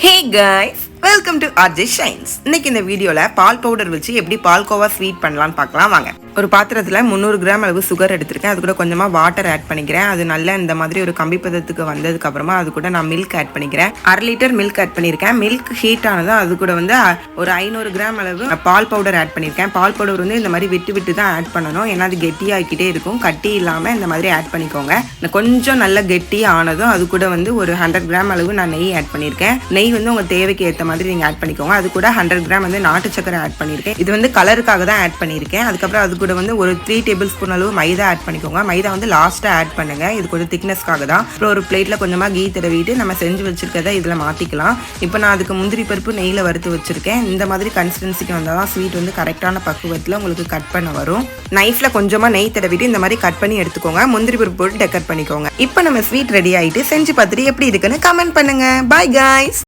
Hey guys, welcome to RJ Shines. இன்னைக்கு இந்த வீடியோல பால் பவுடர் வச்சு எப்படி பால்கோவா ஸ்வீட் பண்ணலாம்னு பார்க்கலாம் வாங்க. ஒரு பாத்திரத்துல 300 கிராம் அளவு சுகர் எடுத்திருக்கேன். அது கூட கொஞ்சமா வாட்டர் ஆட் பண்ணிக்கிறேன். அது நல்லா இந்த மாதிரி ஒரு கம்பி பதத்துக்கு வந்ததுக்கு அப்புறமா அது கூட நான் மில்க் ஆட் பண்ணிக்கிறேன். 1/2 லிட்டர் மில்க் ஆட் பண்ணியிருக்கேன். மில்க் ஹீட் ஆனதும் அது கூட வந்து ஒரு 500 கிராம் அளவு பால் பவுடர் ஆட் பண்ணியிருக்கேன். பால் பவுடர் வந்து இந்த மாதிரி விட்டு விட்டு தான் ஆட் பண்ணணும். ஏன்னா அது கெட்டியாகிக்கிட்டே இருக்கும். கட்டி இல்லாம இந்த மாதிரி ஆட் பண்ணிக்கோங்க. கொஞ்சம் நல்லா கெட்டி ஆனதும் அது கூட வந்து ஒரு 100 கிராம் அளவு நான் நெய் ஆட் பண்ணியிருக்கேன். நெய் வந்து உங்க தேவைக்கு ஏற்ற மாதிரி நீங்க ஆட் பண்ணிக்கோங்க. அது கூட 100 கிராம் வந்து நாட்டு சக்கரை ஆட் பண்ணியிருக்கேன். இது வந்து கலருக்காக தான் ஆட் பண்ணியிருக்கேன். அதுக்கப்புறம் அது கூட வந்து ஒரு 3 டேபிள் ஸ்பூன் அளவு மைதா ஆட் பண்ணிக்கோங்க. மைதா வந்து லாஸ்டா ஆட் பண்ணுங்க. இது கொஞ்சம் திக்னஸ்க்காக தான். அப்புறம் ஒரு பிளேட்ல கொஞ்சமா கீ தடவிட்டு நம்ம செஞ்சு வச்சிருக்கதை இதுல மாத்திக்கலாம். இப்போ நான் அதுக்கு முந்திரி பருப்பு நெய்ல வறுத்து வச்சிருக்கேன். இந்த மாதிரி கன்சிஸ்டன்சிக்கு வந்தாதான் ஸ்வீட் வந்து கரெக்டான பக்குவத்துல உங்களுக்கு கட் பண்ண வரும். நைஃப்ல கொஞ்சமா நெய் தடவிட்டு இந்த மாதிரி கட் பண்ணி எடுத்துக்கோங்க. முந்திரி பருப்பு போட்டு டெக்கர் பண்ணிக்கோங்க. இப்போ நம்ம ஸ்வீட் ரெடி ஆயிட்டு செஞ்சு பார்த்துட்டு எப்படி இருக்குன்னு கமெண்ட் பண்ணுங்க. Bye guys.